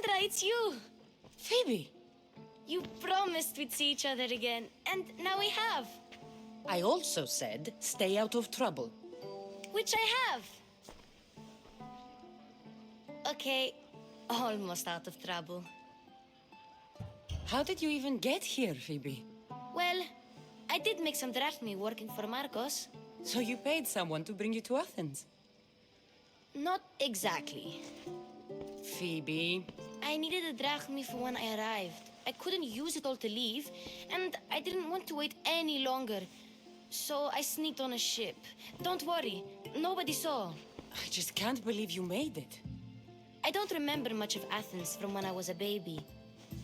Kassandra, it's you! Phoebe! You promised we'd see each other again, and now we have. I also said, stay out of trouble. Which I have. Okay, almost out of trouble. How did you even get here, Phoebe? Well, I did make some drachmi working for Marcos. So you paid someone to bring you to Athens? Not exactly. Phoebe... I needed a drachmi for when I arrived. I couldn't use it all to leave, and I didn't want to wait any longer. So I sneaked on a ship. Don't worry, nobody saw. I just can't believe you made it. I don't remember much of Athens from when I was a baby.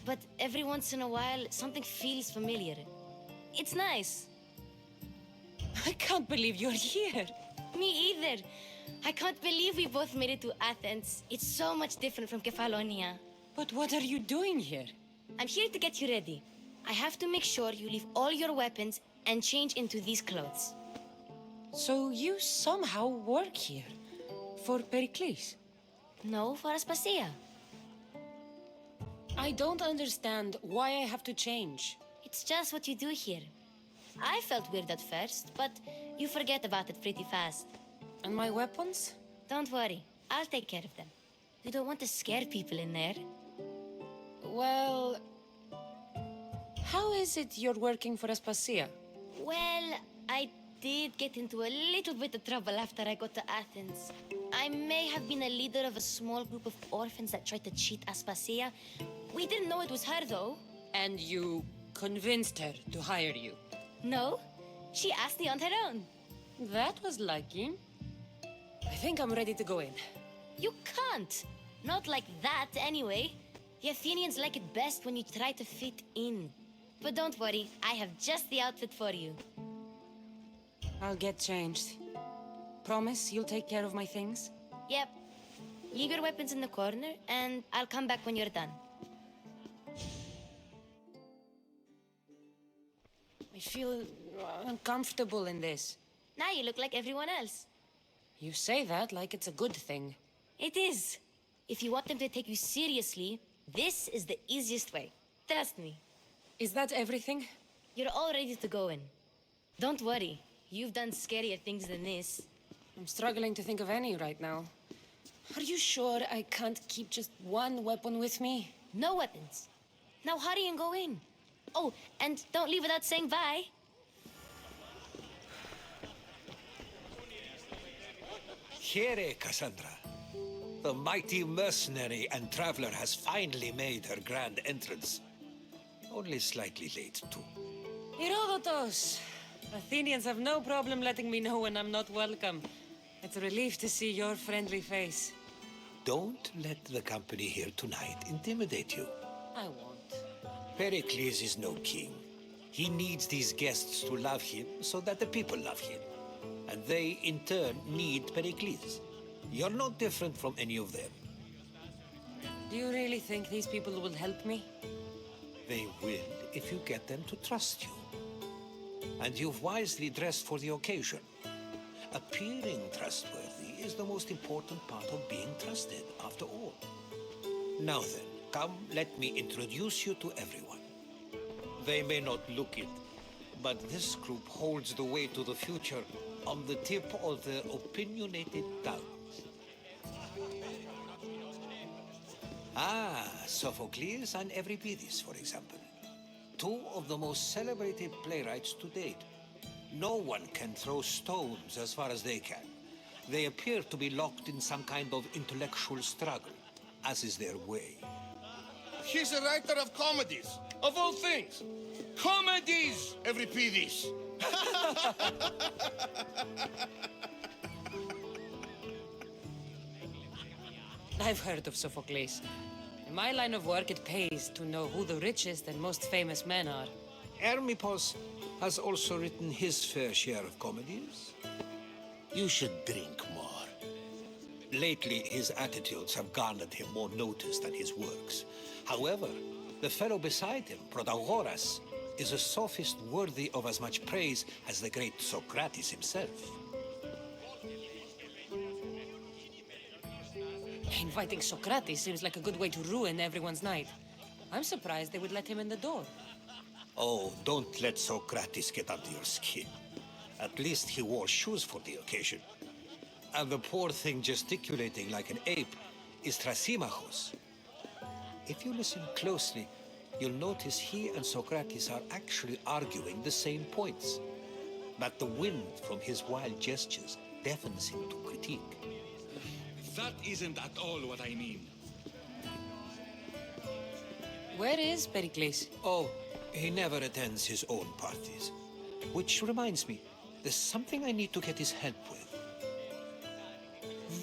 But every once in a while, something feels familiar. It's nice. I can't believe you're here. Me either. I can't believe we both made it to Athens. It's so much different from Kefalonia. But what are you doing here? I'm here to get you ready. I have to make sure you leave all your weapons and change into these clothes. So you somehow work here? For Perikles? No, for Aspasia. I don't understand why I have to change. It's just what you do here. I felt weird at first, but you forget about it pretty fast. And my weapons? Don't worry, I'll take care of them. You don't want to scare people in there. Well... How is it you're working for Aspasia? Well, I did get into a little bit of trouble after I got to Athens. I may have been a leader of a small group of orphans that tried to cheat Aspasia. We didn't know it was her, though. And you convinced her to hire you? No, she asked me on her own. That was lucky. I think I'm ready to go in. You can't. Not like that, anyway. The Athenians like it best when you try to fit in. But don't worry, I have just the outfit for you. I'll get changed. Promise you'll take care of my things? Yep. Leave your weapons in the corner, and I'll come back when you're done. I feel uncomfortable in this. Now you look like everyone else. You say that like it's a good thing. It is. If you want them to take you seriously, this is the easiest way. Trust me. Is that everything? You're all ready to go in. Don't worry. You've done scarier things than this. I'm struggling to think of any right now. Are you sure I can't keep just one weapon with me? No weapons. Now hurry and go in. Oh, and don't leave without saying bye. Here, Kassandra. The mighty mercenary and traveler has finally made her grand entrance. Only slightly late, too. Herodotos! Athenians have no problem letting me know when I'm not welcome. It's a relief to see your friendly face. Don't let the company here tonight intimidate you. I won't. Pericles is no king. He needs these guests to love him so that the people love him. And they, in turn, need Pericles. You're no different from any of them. Do you really think these people will help me? They will if you get them to trust you. And you've wisely dressed for the occasion. Appearing trustworthy is the most important part of being trusted, after all. Now then, come, let me introduce you to everyone. They may not look it, but this group holds the way to the future on the tip of their opinionated tongues. Ah, Sophocles and Euripides, for example. Two of the most celebrated playwrights to date. No one can throw stones as far as they can. They appear to be locked in some kind of intellectual struggle, as is their way. He's a writer of comedies, of all things. Comedies, Euripides. I've heard of Sophocles. In my line of work, it pays to know who the richest and most famous men are. Hermippos has also written his fair share of comedies. You should drink more. Lately, his attitudes have garnered him more notice than his works. However, the fellow beside him, Protagoras, is a sophist worthy of as much praise as the great Socrates himself. Inviting Socrates seems like a good way to ruin everyone's night. I'm surprised they would let him in the door. Oh, don't let Socrates get under your skin. At least he wore shoes for the occasion. And the poor thing gesticulating like an ape is Thrasymachos. If you listen closely, you'll notice he and Socrates are actually arguing the same points. But the wind from his wild gestures deafens him to critique. That isn't at all what I mean. Where is Pericles? Oh, he never attends his own parties. Which reminds me, there's something I need to get his help with.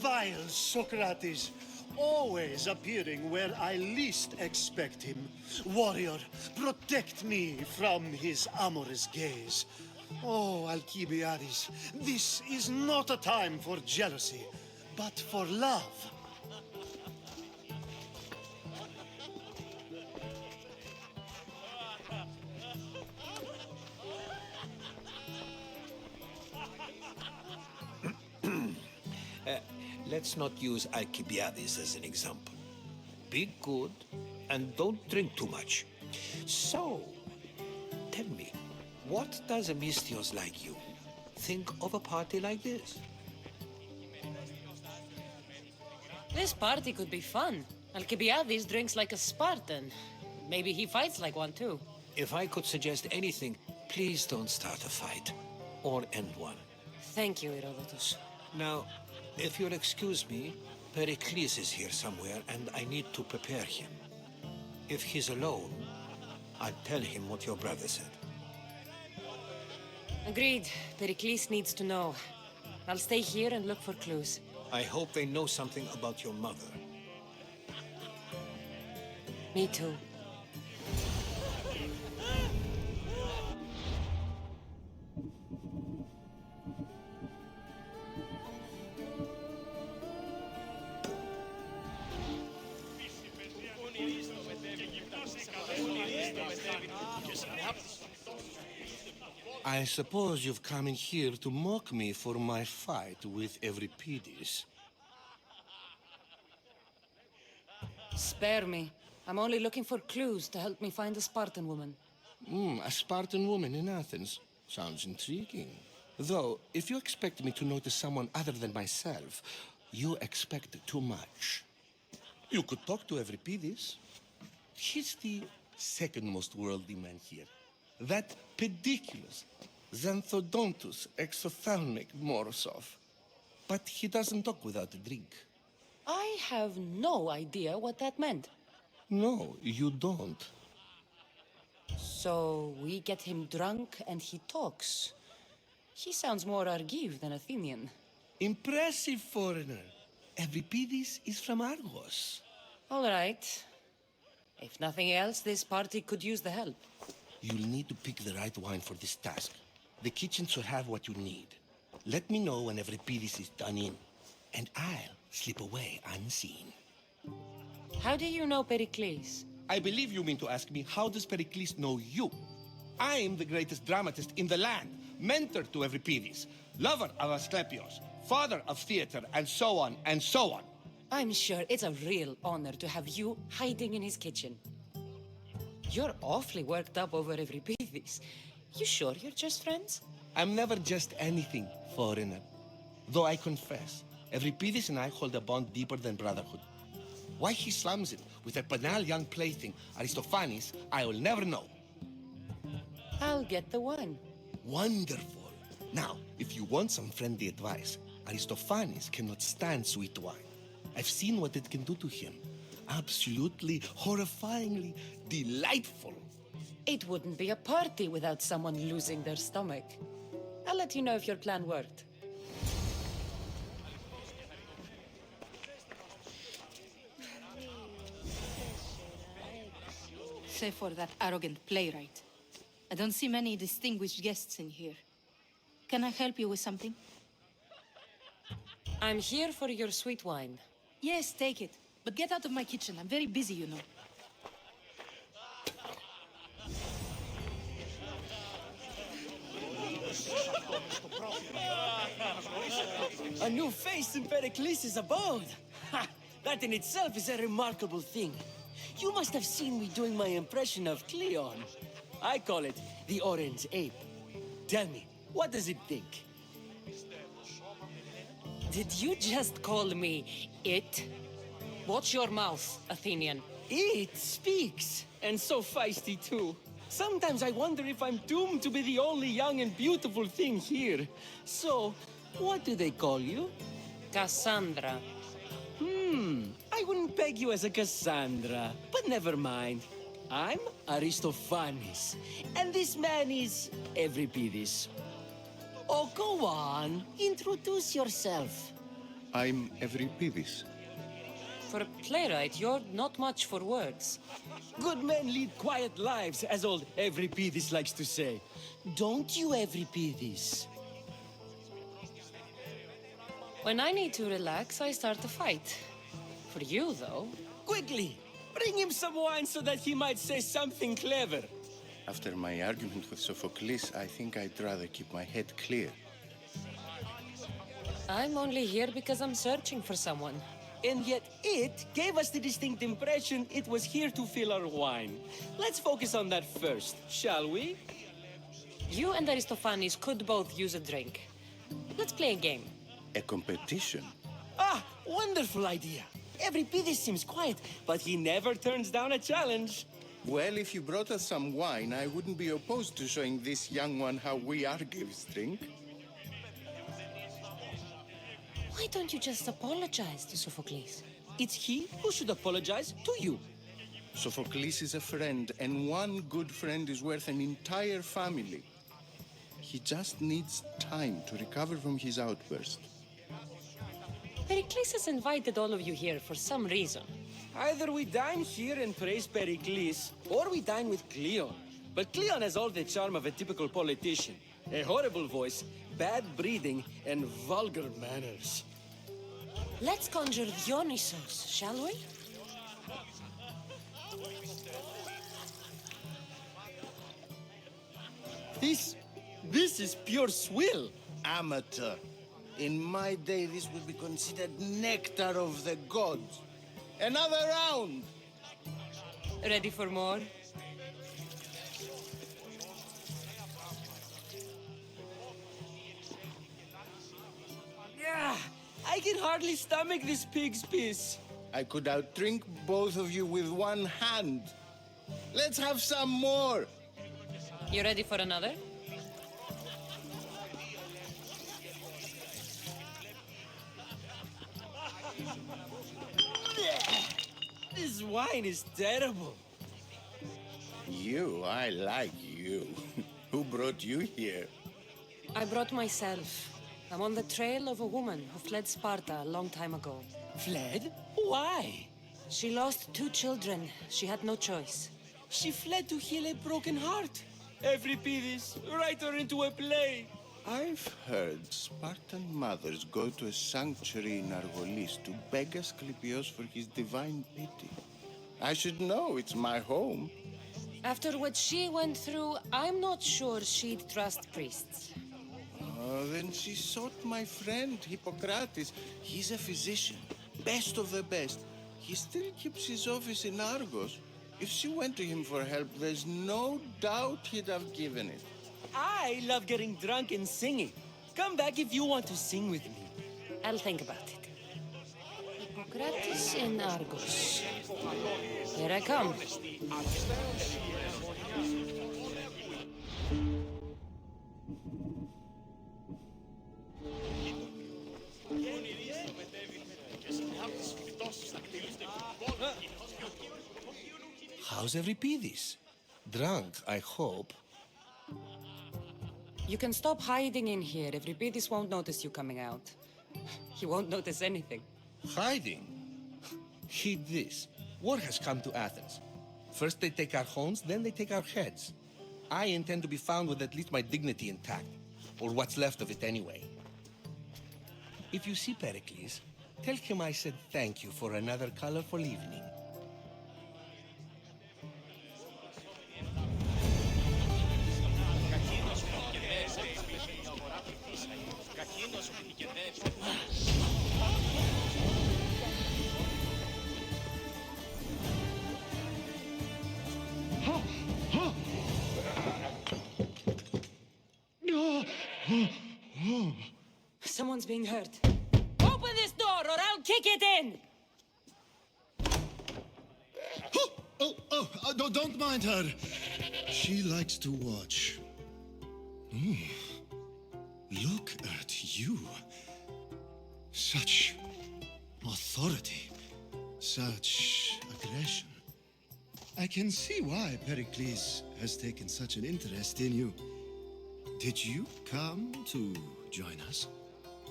Vile Socrates, always appearing where I least expect him. Warrior, protect me from his amorous gaze. Oh, Alcibiades, this is not a time for jealousy, but for love. Let's not use Alcibiades as an example. Be good and don't drink too much. So, tell me, what does a Mystios like you think of a party like this? This party could be fun. Alcibiades drinks like a Spartan. Maybe he fights like one too. If I could suggest anything, please don't start a fight or end one. Thank you, Herodotus. Now, if you'll excuse me, Pericles is here somewhere and I need to prepare him. If he's alone, I'll tell him what your brother said. Agreed. Pericles needs to know. I'll stay here and look for clues. I hope they know something about your mother. Me too. I suppose you've come in here to mock me for my fight with Euripides. Spare me. I'm only looking for clues to help me find a Spartan woman. A Spartan woman in Athens. Sounds intriguing. Though, if you expect me to notice someone other than myself, you expect too much. You could talk to Euripides. He's the second most worldly man here. That pediculous Xanthodontus exophthalmic Morosov. But he doesn't talk without a drink. I have no idea what that meant. No, you don't. So we get him drunk and he talks. He sounds more Argive than Athenian. Impressive foreigner. Euripides is from Argos. All right. If nothing else, this party could use the help. You'll need to pick the right wine for this task. The kitchen should have what you need. Let me know when Euripides is done in, and I'll slip away unseen. How do you know Pericles? I believe you mean to ask me, how does Pericles know you? I am the greatest dramatist in the land, mentor to Euripides, lover of Asclepios, father of theater, and so on and so on. I'm sure it's a real honor to have you hiding in his kitchen. You're awfully worked up over Euripides. You sure you're just friends? I'm never just anything, foreigner. Though I confess, Euripides and I hold a bond deeper than brotherhood. Why he slams it with a banal young plaything, Aristophanes, I will never know. I'll get the wine. Wonderful. Now, if you want some friendly advice, Aristophanes cannot stand sweet wine. I've seen what it can do to him. Absolutely, horrifyingly delightful. It wouldn't be a party without someone losing their stomach. I'll let you know if your plan worked. Save for that arrogant playwright. I don't see many distinguished guests in here. Can I help you with something? I'm here for your sweet wine. Yes, take it. But get out of my kitchen. I'm very busy, you know. A new face in Pericles' abode. Ha! That in itself is a remarkable thing. You must have seen me doing my impression of Cleon. I call it the Orange Ape. Tell me, what does it think? Did you just call me it? Watch your mouth, Athenian. It speaks, and so feisty too. Sometimes I wonder if I'm doomed to be the only young and beautiful thing here. So, what do they call you? Kassandra. I wouldn't peg you as a Kassandra, but never mind. I'm Aristophanes, and this man is Euripides. Oh, go on. Introduce yourself. I'm Euripides. For a playwright, you're not much for words. Good men lead quiet lives, as old Euripides likes to say. Don't you, Euripides? When I need to relax, I start a fight. For you, though. Quickly, bring him some wine so that he might say something clever. After my argument with Sophocles, I think I'd rather keep my head clear. I'm only here because I'm searching for someone. And yet it gave us the distinct impression it was here to fill our wine. Let's focus on that first, shall we? You and Aristophanes could both use a drink. Let's play a game. A competition? Ah, wonderful idea. Euripides seems quiet, but he never turns down a challenge. Well, if you brought us some wine, I wouldn't be opposed to showing this young one how we Argives drink. Why don't you just apologize to Sophocles? It's he who should apologize to you. Sophocles is a friend, and one good friend is worth an entire family. He just needs time to recover from his outburst. Perikles has invited all of you here for some reason. Either we dine here and praise Pericles, or we dine with Cleon. But Cleon has all the charm of a typical politician. A horrible voice, bad breeding, and vulgar manners. Let's conjure Dionysos, shall we? This is pure swill. Amateur. In my day, this would be considered nectar of the gods. Another round! Ready for more? Yeah, I can hardly stomach this pig's piss. I could outdrink both of you with one hand. Let's have some more! You ready for another? This wine is terrible. I like you. Who brought you here? I brought myself. I'm on the trail of a woman who fled Sparta a long time ago. Fled? Why? She lost 2 children. She had no choice. She fled to heal a broken heart. Euripides, write her into a play. I've heard Spartan mothers go to a sanctuary in Argolis to beg Asclepios for his divine pity. I should know, it's my home. After what she went through, I'm not sure she'd trust priests. Oh, then she sought my friend, Hippocrates. He's a physician, best of the best. He still keeps his office in Argos. If she went to him for help, there's no doubt he'd have given it. I love getting drunk and singing. Come back if you want to sing with me. I'll think about it. Hippocrates in Argos. Here I come. How's Euripides? Drunk, I hope. You can stop hiding in here. Euripides won't notice you coming out. He won't notice anything. Hiding? Heed this. War has come to Athens. First they take our homes, then they take our heads. I intend to be found with at least my dignity intact. Or what's left of it anyway. If you see Pericles, tell him I said thank you for another colorful evening. Someone's being hurt. Open this door or I'll kick it in! Don't mind her. She likes to watch. Look at you. Such authority. Such aggression. I can see why Pericles has taken such an interest in you. Did you come to join us?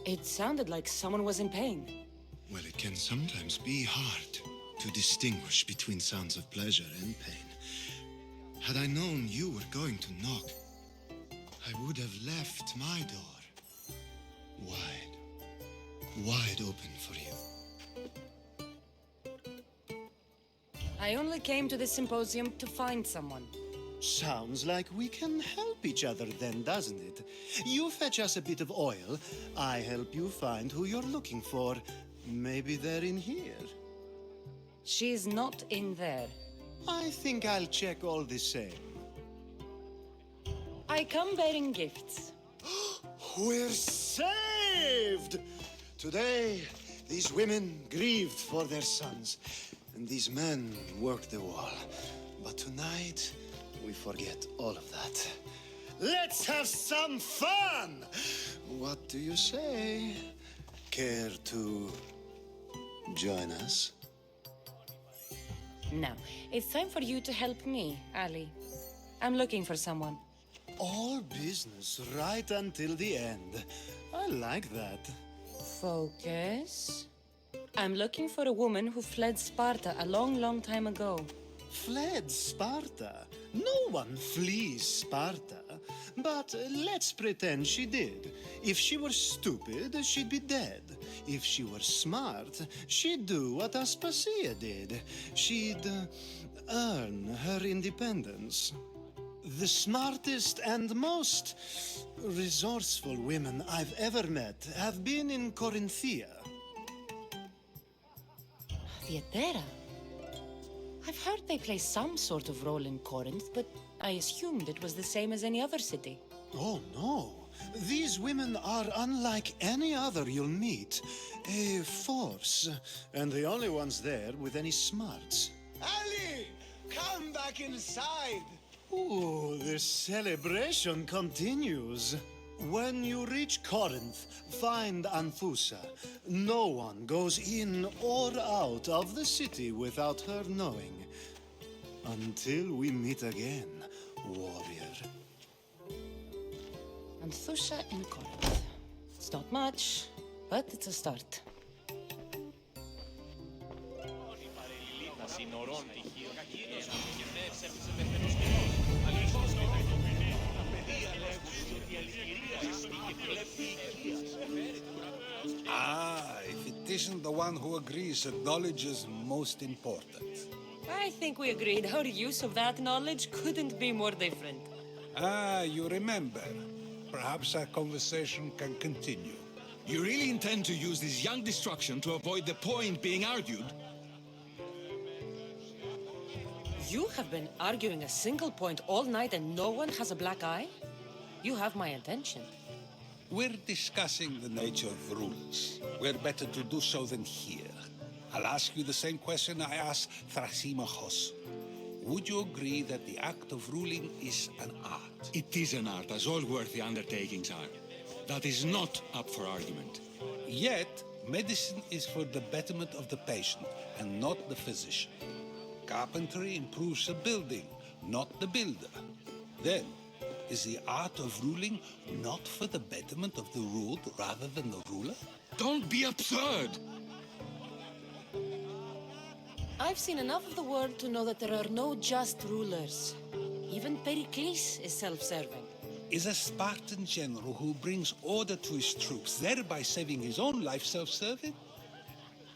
It sounded like someone was in pain. Well, it can sometimes be hard to distinguish between sounds of pleasure and pain. Had I known you were going to knock, I would have left my door wide open for you. I only came to this symposium to find someone. Sounds like we can help each other then, doesn't it? You fetch us a bit of oil, I help you find who you're looking for. Maybe they're in here. She's not in there. I think I'll check all the same. I come bearing gifts. We're saved! Today, these women grieved for their sons, and these men worked the wall. But tonight, we forget all of that. Let's have some fun! What do you say? Care to join us? Now, it's time for you to help me, Ali. I'm looking for someone. All business right until the end. I like that. Focus. I'm looking for a woman who fled Sparta a long, long time ago. Fled Sparta? No one flees Sparta. But let's pretend she did. If she were stupid, she'd be dead. If she were smart, she'd do what Aspasia did. She'd earn her independence. The smartest and most resourceful women I've ever met have been in Corinthia. Theatera? I've heard they play some sort of role in Corinth, but I assumed it was the same as any other city. Oh, no. These women are unlike any other you'll meet. A force, and the only ones there with any smarts. Ali! Come back inside! Ooh, the celebration continues. When you reach Corinth, find Anfusa. No one goes in or out of the city without her knowing. Until we meet again, warrior. Anthusha in Corinth. It's not much, but it's a start. If it isn't the one who agrees that knowledge is most important. I think we agreed our use of that knowledge couldn't be more different. You remember. Perhaps our conversation can continue. You really intend to use this young destruction to avoid the point being argued? You have been arguing a single point all night and no one has a black eye? You have my attention. We're discussing the nature of rules. We're better to do so than here. I'll ask you the same question I asked Thrasymachos. Would you agree that the act of ruling is an art? It is an art, as all worthy undertakings are. That is not up for argument. Yet, medicine is for the betterment of the patient and not the physician. Carpentry improves the building, not the builder. Then, is the art of ruling not for the betterment of the ruled rather than the ruler? Don't be absurd! I've seen enough of the world to know that there are no just rulers. Even Pericles is self-serving. Is a Spartan general who brings order to his troops, thereby saving his own life, self-serving?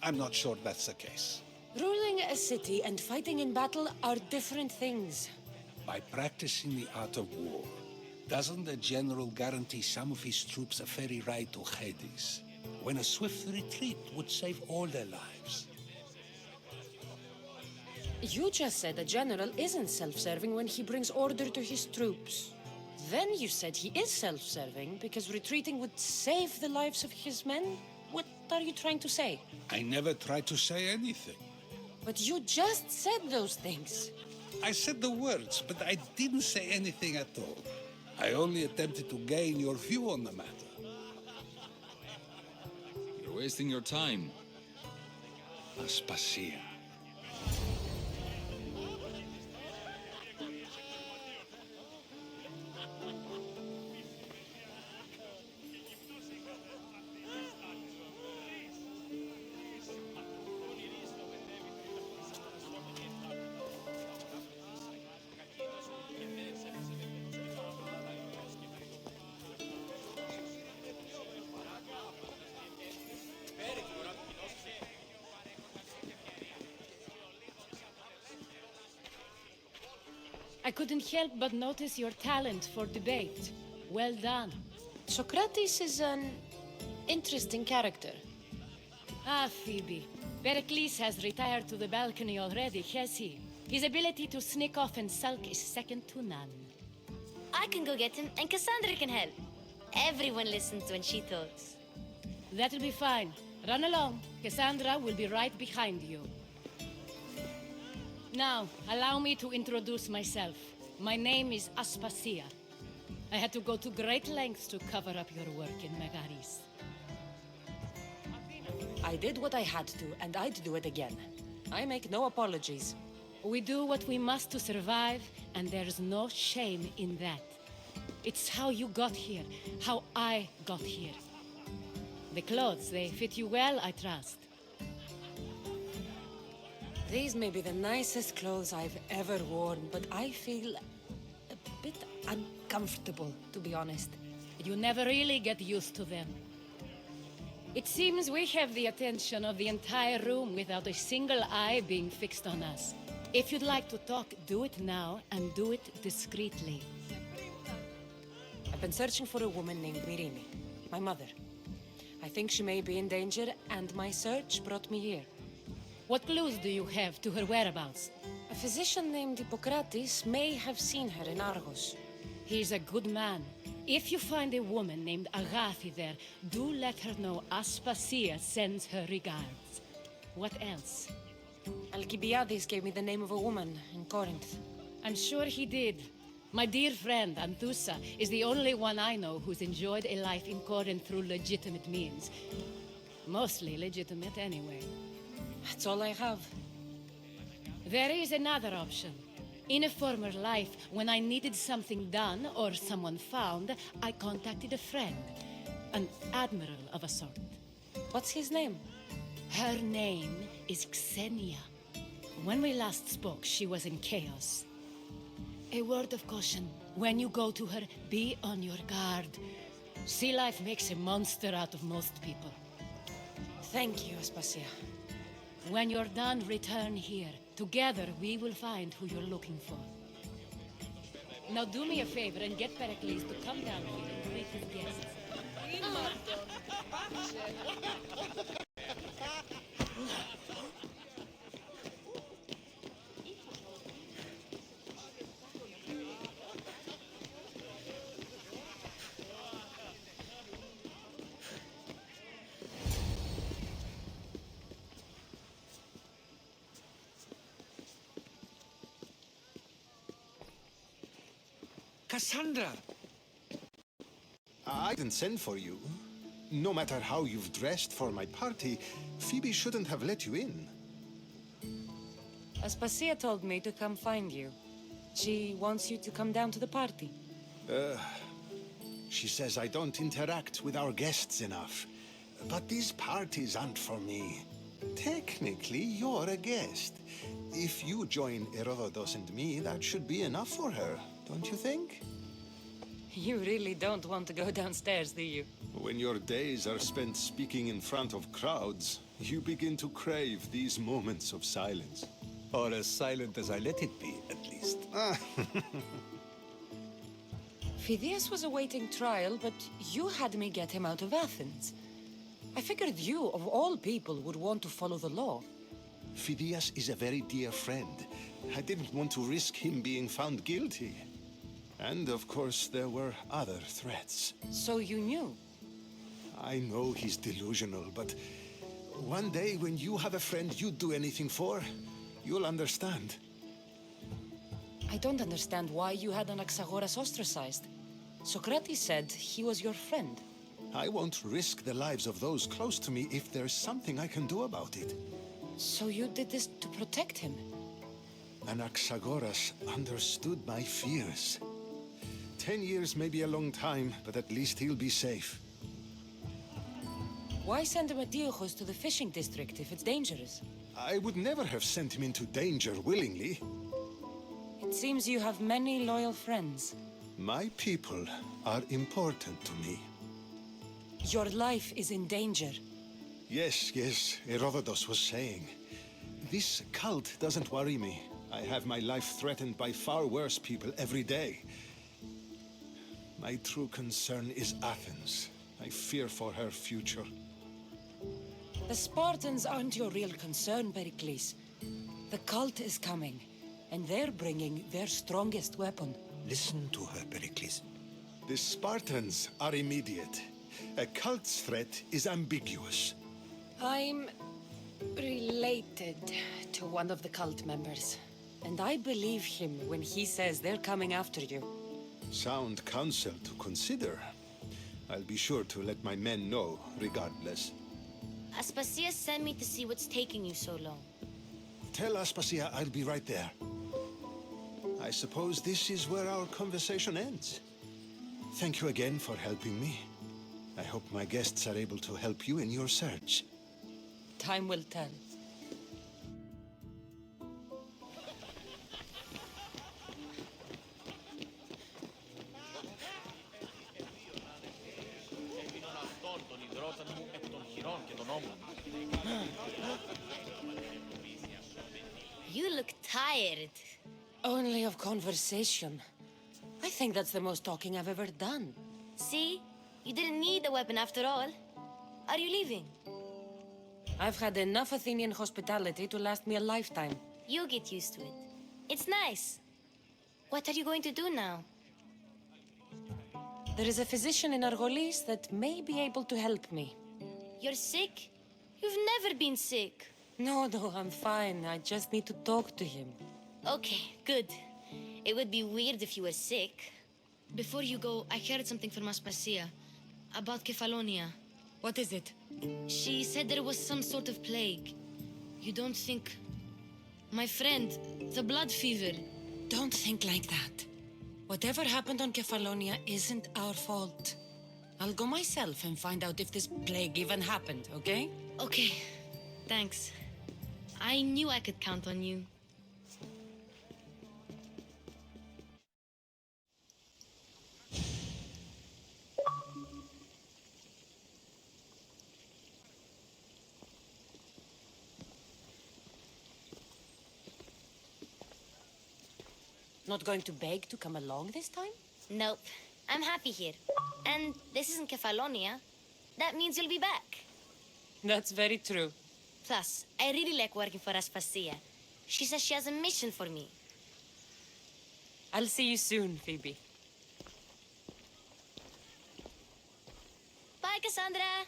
I'm not sure that's the case. Ruling a city and fighting in battle are different things. By practicing the art of war, doesn't the general guarantee some of his troops a ferry ride to Hades, when a swift retreat would save all their lives? You just said a general isn't self-serving when he brings order to his troops. Then you said he is self-serving because retreating would save the lives of his men? What are you trying to say? I never tried to say anything. But you just said those things. I said the words, but I didn't say anything at all. I only attempted to gain your view on the matter. You're wasting your time. Aspasia. I couldn't help but notice your talent for debate. Well done. Socrates is an interesting character. Ah, Phoebe. Pericles has retired to the balcony already, has he? His ability to sneak off and sulk is second to none. I can go get him, and Kassandra can help. Everyone listens when she talks. That'll be fine. Run along. Kassandra will be right behind you. Now, allow me to introduce myself. My name is Aspasia. I had to go to great lengths to cover up your work in Megaris. I did what I had to, and I'd do it again. I make no apologies. We do what we must to survive, and there's no shame in that. It's how you got here, how I got here. The clothes, they fit you well, I trust. These may be the nicest clothes I've ever worn, but I feel a bit uncomfortable, to be honest. You never really get used to them. It seems we have the attention of the entire room without a single eye being fixed on us. If you'd like to talk, do it now, and do it discreetly. I've been searching for a woman named Mirini, my mother. I think she may be in danger, and my search brought me here. What clues do you have to her whereabouts? A physician named Hippocrates may have seen her in Argos. He's a good man. If you find a woman named Agathi there, do let her know Aspasia sends her regards. What else? Alcibiades gave me the name of a woman in Corinth. I'm sure he did. My dear friend, Anthusa, is the only one I know who's enjoyed a life in Corinth through legitimate means. Mostly legitimate anyway. That's all I have. There is another option. In a former life, when I needed something done or someone found, I contacted a friend. An admiral of a sort. What's his name? Her name is Xenia. When we last spoke, she was in chaos. A word of caution. When you go to her, be on your guard. Sea life makes a monster out of most people. Thank you, Aspasia. When you're done, return here. Together, we will find who you're looking for. Now do me a favor and get Pericles to come down here and greet his guests. Kassandra! I didn't send for you. No matter how you've dressed for my party, Phoebe shouldn't have let you in. Aspasia told me to come find you. She wants you to come down to the party. She says I don't interact with our guests enough. But these parties aren't for me. Technically, you're a guest. If you join Herodotus and me, that should be enough for her, don't you think? You really don't want to go downstairs, do you? When your days are spent speaking in front of crowds, you begin to crave these moments of silence. Or as silent as I let it be, at least. Phidias was awaiting trial, but you had me get him out of Athens. I figured you, of all people, would want to follow the law. Phidias is a very dear friend. I didn't want to risk him being found guilty. And of course, there were other threats. So you knew? I know he's delusional, but one day when you have a friend you'd do anything for, you'll understand. I don't understand why you had Anaxagoras ostracized. Socrates said he was your friend. I won't risk the lives of those close to me if there's something I can do about it. So you did this to protect him? Anaxagoras understood my fears. 10 years may be a long time, but at least he'll be safe. Why send Metiochos to the fishing district if it's dangerous? I would never have sent him into danger willingly. It seems you have many loyal friends. My people are important to me. Your life is in danger. Yes, Herodotus was saying. This cult doesn't worry me. I have my life threatened by far worse people every day. My true concern is Athens. I fear for her future. The Spartans aren't your real concern, Pericles. The cult is coming, and they're bringing their strongest weapon. Listen to her, Pericles. The Spartans are immediate. A cult's threat is ambiguous. I'm related to one of the cult members. And I believe him when he says they're coming after you. Sound counsel to consider. I'll be sure to let my men know, regardless. Aspasia sent me to see what's taking you so long. Tell Aspasia I'll be right there. I suppose this is where our conversation ends. Thank you again for helping me. I hope my guests are able to help you in your search. Time will tell. You look tired. Only of conversation. I think that's the most talking I've ever done. See? You didn't need a weapon after all. Are you leaving? I've had enough Athenian hospitality to last me a lifetime. You'll get used to it. It's nice. What are you going to do now? There is a physician in Argolis that may be able to help me. You're sick? You've never been sick. No, I'm fine. I just need to talk to him. Okay, good. It would be weird if you were sick. Before you go, I heard something from Aspasia about Kefalonia. What is it? She said there was some sort of plague. You don't think... My friend, the blood fever. Don't think like that. Whatever happened on Kefalonia isn't our fault. I'll go myself and find out if this plague even happened, okay? Okay, thanks. I knew I could count on you. Not going to beg to come along this time? Nope. I'm happy here. And this isn't Kefalonia. That means you'll be back. That's very true. Plus, I really like working for Aspasia. She says she has a mission for me. I'll see you soon, Phoebe. Bye, Kassandra!